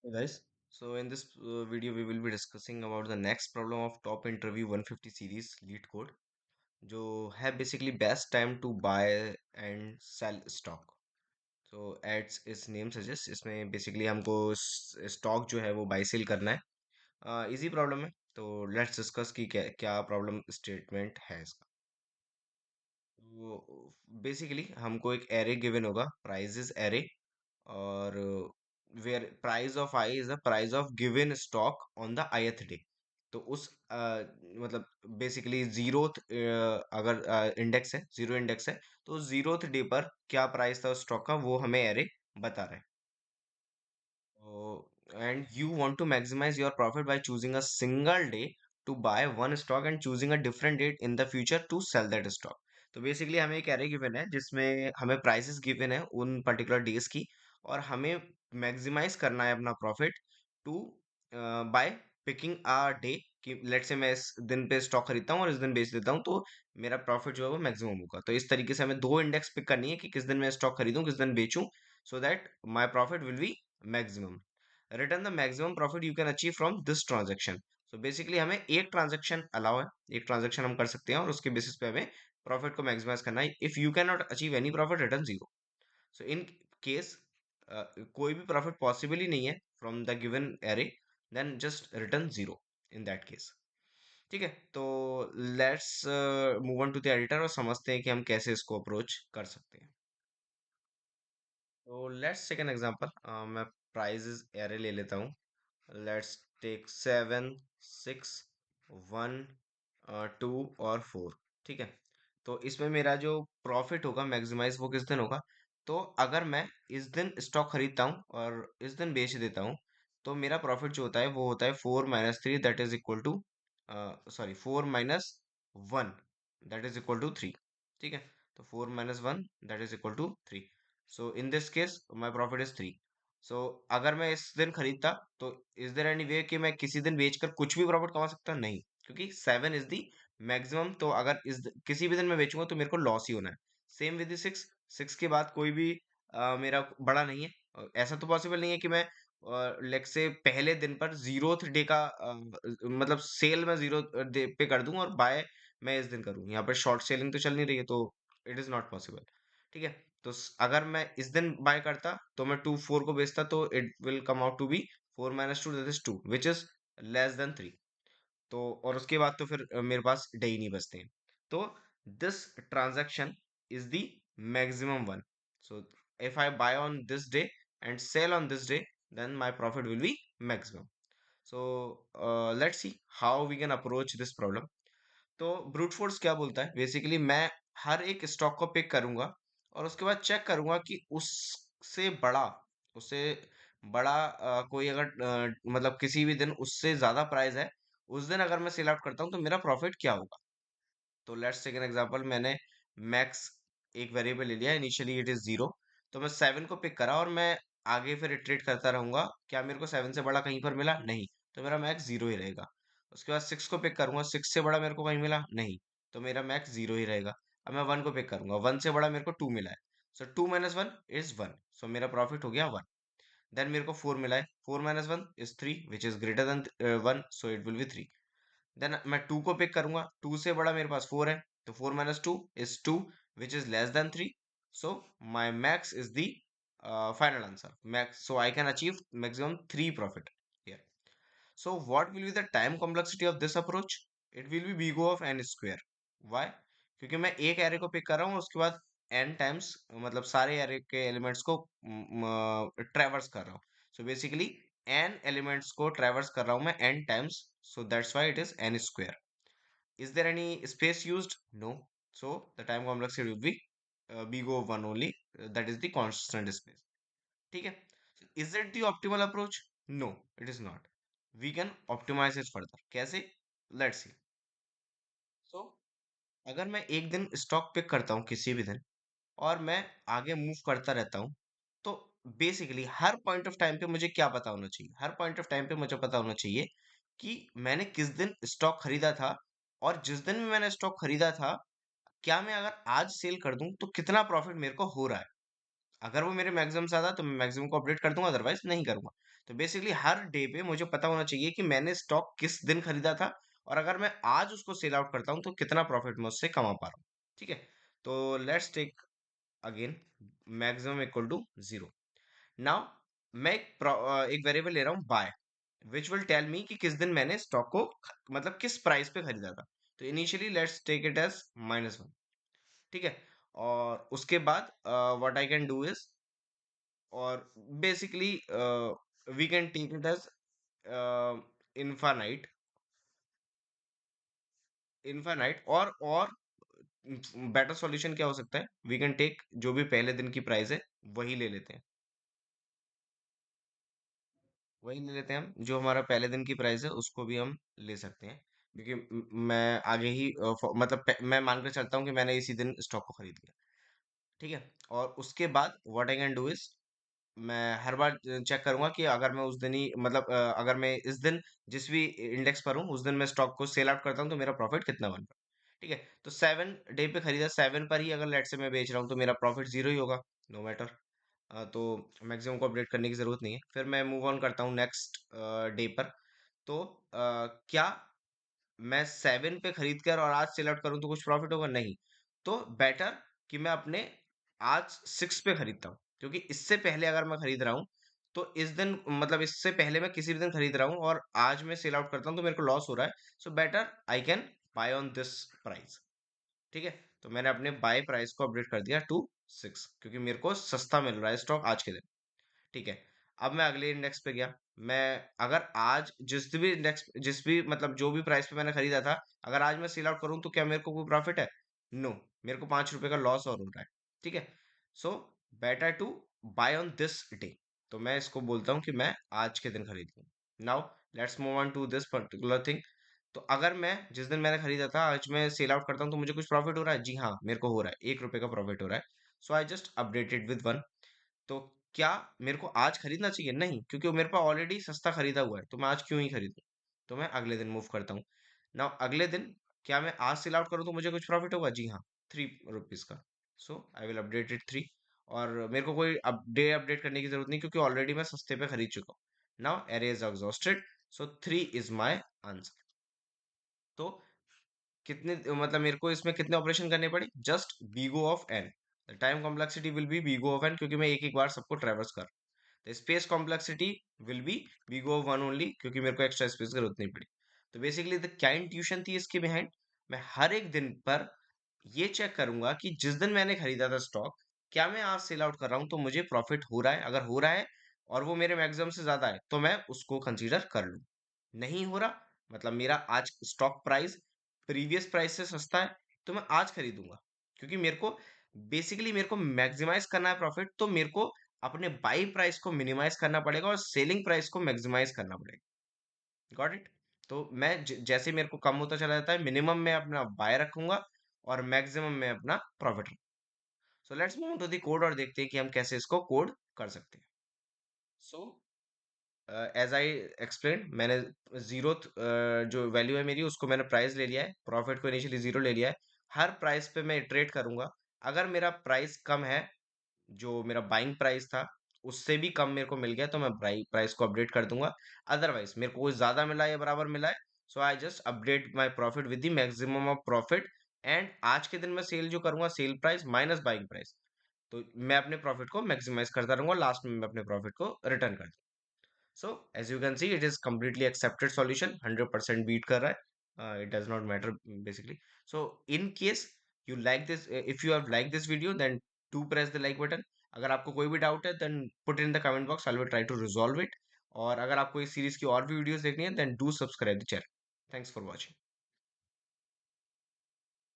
Hey guys, so in this video we will be discussing about the next problem of top interview 150 series lead code जो है basically best time to buy and sell stock. So as its name suggests इसमें basically हमको stock जो है वो buy sell करना है। easy problem है, तो let's discuss कि क्या क्या problem statement है इसका। तो बेसिकली हमको एक एरे गिवन होगा, प्राइजेस एरे, और where price of I is the price of given stock on the ith day. तो उस मतलब बेसिकली जीरोथ, अगर इंडेक्स है, जीरो इंडेक्स है, तो जीरोथ डे पर क्या प्राइस था उस स्टॉक का वो हमें एरे बता रहा है। So, and you want to maximize your profit by choosing a single day to buy one stock and choosing a different date in the future to sell that stock. तो basically हमें एक array given है जिसमें हमें prices given है उन particular days की, और हमें मैक्सिमाइज करना है अपना profit to buy picking a day, कि लेट्स से मैं इस दिन पे स्टॉक खरीदता हूँ और इस दिन बेच देता हूँ, तो मेरा प्रॉफिट जो है वो मैक्सिमम होगा। तो इस तरीके से हमें दो इंडेक्स पिक करनी है कि किस दिन मैं स्टॉक खरीदूं किस दिन बेचूं, so that my profit will be maximum. Return the maximum profit you can achieve from this transaction. So basically हमें एक ट्रांजेक्शन अलाउ है, एक ट्रांजेक्शन हम कर सकते हैं और उसके बेसिस पे हमें प्रॉफिट को मैक्सिमाइज करना है। If you can not achieve any profit, return zero. So in case कोई भी प्रॉफिट पॉसिबल ही नहीं है from the given array, then just return zero in that case. ठीक है, तो let's move on to the editor और समझते हैं कि हम कैसे इसको अप्रोच कर सकते हैं। तो लेट्स टेक एन एग्जांपल। मैं प्राइजेस एरे ले लेता हूँ। लेट्स टेक 7, 6, 1, 2 और 4। ठीक है, तो इसमें मेरा जो प्रॉफिट होगा मैक्सिमाइज वो किस दिन होगा? तो अगर मैं इस दिन स्टॉक खरीदता हूँ और इस दिन बेच देता हूँ, तो मेरा प्रॉफिट जो होता है वो होता है 4 - 3, that is equal to, sorry, 4 - 1, that is equal to 3। ठीक है, तो 4 - 1 that is equal to 3। So in this case my profit is 3। सो अगर मैं इस दिन खरीदता, तो इज देयर एनी वे कि मैं किसी दिन बेचकर कुछ भी प्रॉफिट कमा सकता? नहीं, क्योंकि 7 इज दी मैक्सिमम। तो अगर किसी भी दिन मैं बेचूंगा तो मेरे को लॉस ही होना है। सेम विद 6, 6 के बाद कोई भी मेरा बड़ा नहीं है। ऐसा तो पॉसिबल नहीं है कि मैं लेट से पहले दिन पर जीरो डे का मतलब सेल मैं जीरो डे पे कर दूं और बाय मैं इस दिन करूं। यहाँ पर शॉर्ट सेलिंग तो चल नहीं रही है, तो इट इज नॉट पॉसिबल। ठीक है, तो अगर मैं इस दिन बाय करता तो मैं 2 4 को बेचता, तो it will come out to be 4 - 2 that is 2 which is less than 3। तो और उसके बाद तो फिर मेरे पास डे ही नहीं बचते हैं। तो this transaction is the maximum one. So if I buy on this day and sell on this day, then my profit will be maximum. So let's see how we can approach this problem. तो brute force क्या बोलता है? Basically मैं हर एक stock को pick करूंगा और उसके बाद चेक करूंगा कि उससे बड़ा, उससे बड़ा कोई अगर मतलब किसी भी दिन उससे ज्यादा प्राइस है, उस दिन अगर मैं सेल आउट करता हूँ तो मेरा प्रॉफिट क्या होगा। तो लेट्स टेक एन एग्जांपल। मैंने मैक्स एक वेरिएबल ले लिया, इनिशियली इट इज जीरो। तो मैं 7 को पिक करा और मैं आगे फिर इटरेट करता रहूंगा। क्या मेरे को 7 से बड़ा कहीं पर मिला? नहीं, तो मेरा मैक्स जीरो ही रहेगा। उसके बाद 6 को पिक करूंगा, 6 से बड़ा मेरे को कहीं मिला? नहीं, तो मेरा मैक्स जीरो ही रहेगा। अब मैं 1 को पिक करूंगा, 1 से बड़ा मेरे को 2 मिला है, सो 2 - 1 इज 1, सो मेरा प्रॉफिट हो गया 1। देन मेरे को 4 मिला है, 4 - 1 is 3 which is greater than 1, so it will be 3। देन मैं 2 को पिक करूंगा, 2 से बड़ा मेरे पास 4 है, तो 4 - 2 is 2 which is less than 3। So my max is the final answer, max, so I can achieve maximum 3 profit here. So what will be the time complexity of this approach? It will be big O of n square. Why? क्योंकि मैं एक array को pick कर रहा हूँ, उसके बाद n times, मतलब सारे एरे के एलिमेंट्स को ट्रेवर्स कर रहा हूँ। सो बेसिकली n एलिमेंट्स को ट्रेवर्स कर रहा हूँ मैं n times, so that's why it is n square. Is there any space used? No. So the time complexity will be big O of 1 only, that is the constant space. ठीक है, is it the optimal approach? No, it is not. We can optimize it further. कैसे? Let's see. So अगर मैं एक दिन stock pick करता हूँ किसी भी दिन, और मैं आगे मूव करता रहता हूँ, तो basically her point of time पे मुझे क्या पता होना चाहिए? हर पॉइंट ऑफ टाइम पे मुझे पता होना चाहिए कि मैंने किस दिन स्टॉक खरीदा था, और जिस दिन भी मैंने स्टॉक खरीदा था, क्या मैं अगर आज सेल कर दूं तो कितना प्रॉफिट मेरे को हो रहा है। अगर वो मेरे मैक्सिमम से ज्यादा तो मैं मैक्सिमम को अपडेट कर दूंगा, अदरवाइज नहीं करूंगा। तो बेसिकली हर डे पे मुझे पता होना चाहिए कि मैंने स्टॉक किस दिन खरीदा था, और अगर मैं आज उसको सेल आउट करता हूँ तो कितना प्रॉफिट मैं उससे कमा पा रहा हूँ। ठीक है, तो let's take again maximum equal to 0। Now मैं एक वेरिएबल ले रहा हूँ buy, which will tell me कि किस दिन मैंने स्टॉक को मतलब किस प्राइस पे खरीदा था। तो initially let's take it as -1। ठीक है, और उसके बाद what I can do is, और basically we can take it as infinite, infinite, और बेटर सॉल्यूशन क्या हो सकता है, वी कैन टेक जो भी पहले दिन की प्राइस है वही ले लेते हैं। वही ले लेते हैं हम, जो हमारा पहले दिन की प्राइस है उसको भी हम ले सकते हैं, क्योंकि मैं आगे ही मतलब मैं मानकर चलता हूँ कि मैंने इसी दिन स्टॉक को खरीद लिया। ठीक है, और उसके बाद what I can do is, मैं हर बार चेक करूंगा कि अगर मैं उस दिन ही मतलब अगर मैं इस दिन जिस भी इंडेक्स पर हूँ उस दिन मैं स्टॉक को सेल आउट करता हूँ तो मेरा प्रॉफिट कितना बन रहा है। ठीक है, तो 7 डे पे खरीदा, 7 पर ही अगर लेट से मैं बेच रहा हूँ तो मेरा प्रॉफिट जीरो ही होगा, नो मैटर। तो मैक्सिमम को अपडेट करने की जरूरत नहीं है। फिर मैं मूव ऑन करता हूँ नेक्स्ट डे पर। तो क्या मैं 7 पे खरीद कर और आज सेल आउट करूँ तो कुछ प्रॉफिट होगा? नहीं। तो बेटर कि मैं अपने आज 6 पे खरीदता हूँ, क्योंकि इससे पहले अगर मैं खरीद रहा हूँ तो इस दिन मतलब इससे पहले मैं किसी भी दिन खरीद रहा हूँ और आज मैं सेल आउट करता हूँ तो मेरे को लॉस हो रहा है। So better I can buy on this price. ठीक है, तो मैंने अपने बाय प्राइस को अपडेट कर दिया टू 6, क्योंकि मेरे को सस्ता मिल रहा है स्टॉक आज के दिन। ठीक है, अब मैं अगले इंडेक्स पे गया। मैं अगर आज जिस भी मतलब जो भी प्राइस पे मैंने खरीदा था, अगर आज मैं सेल आउट करूं तो क्या मेरे को कोई प्रॉफिट है? नो, मेरे को 5 रुपए का लॉस और हो रहा है। ठीक है, so better to buy on this day. तो मैं इसको बोलता हूँ कि मैं आज के दिन खरीद लूँ। Now let's move on to this particular thing. तो अगर मैं जिस दिन मैंने खरीदा था आज मैं सेल आउट करता हूँ तो मुझे कुछ प्रॉफिट हो रहा है? जी हाँ, मेरे को हो रहा है, 1 रुपए का प्रॉफिट हो रहा है। So I just updated with 1। तो क्या मेरे को आज खरीदना चाहिए? नहीं, क्योंकि वो मेरे पास ऑलरेडी सस्ता खरीदा हुआ है, तो मैं आज क्यों ही खरीदूं। तो मैं अगले दिन मूव करता हूँ। ना अगले दिन क्या मैं आज सेल आउट करूँ तो मुझे कुछ प्रॉफिट होगा? जी हाँ, 3 रुपीज का। सो आई विल अपडेट इट 3। और मेरे को कोई अपडेट करने की जरूरत नहीं, क्योंकि ऑलरेडी मैं सस्ते पे खरीद चुका हूँ। Now array is exhausted, so 3 is my answer. तो कितने मतलब मेरे को इसमें कितने ऑपरेशन करने पड़े? Just big O of N. The time complexity will be big O of N, क्योंकि मैं एक एक बार सबको ट्रेवर्स कर। The space complexity will be big O of one only, क्योंकि मेरे को एक्स्ट्रा स्पेस की जरूरत नहीं पड़ी। तो बेसिकली द क्या इंट्यूशन थी इसके बिहाइंड, मैं हर एक दिन पर ये चेक करूंगा कि जिस दिन मैंने खरीदा था स्टॉक, क्या मैं आज सेल आउट कर रहा हूं तो मुझे प्रॉफिट हो रहा है? अगर हो रहा है और वो मेरे मैक्सिमम से ज्यादा है तो मैं उसको कंसीडर कर लूं। नहीं हो रहा, मतलब मेरा आज स्टॉक प्राइस प्रीवियस प्राइस से सस्ता है, तो मैं आज खरीदूंगा। क्योंकि मेरे को बेसिकली मेरे को मैक्सिमाइज करना है प्रॉफिट, तो मेरे को अपने बाई प्राइस को मिनिमाइज करना पड़ेगा और सेलिंग प्राइस को मैक्सिमाइज करना पड़ेगा। Got it? तो मैं जैसे मेरे को कम होता चला जाता है, मिनिमम में अपना बाय रखूंगा और मैक्सिमम में अपना प्रॉफिट रखूंगा। So let's move to the code और देखते हैं कि हम कैसे इसको कोड कर सकते हैं। सो एज आई एक्सप्लेन, मैंने जीरो जो वैल्यू है मेरी उसको मैंने प्राइस ले लिया है, प्रॉफिट को इनिशियली जीरो ले लिया है। हर प्राइस पे मैं इटरेट करूंगा। अगर मेरा प्राइस कम है, जो मेरा बाइंग प्राइस था उससे भी कम मेरे को मिल गया, तो मैं प्राइस को अपडेट कर दूंगा। अदरवाइज मेरे को कुछ ज्यादा मिला है या बराबर मिला है, so I just update my profit with the maximum of profit. And आज के दिन मैं सेल जो करूंगा, sell price minus buying price, तो मैं अपने प्रॉफिट को मैक्सिमाइज करता रहूंगा, लास्ट में मैं अपने प्रॉफिट को रिटर्न कर। So as you can see, it is completely accepted solution. 100% beat कर रहा है. It does not matter basically. So in case you like this, if you have liked this video, then do press the like button. अगर आपको कोई भी doubt है, then put it in the comment box. I will try to resolve it. और अगर आपको इस series की और भी वीडियोस देखनी है, then do subscribe the channel. Thanks for watching.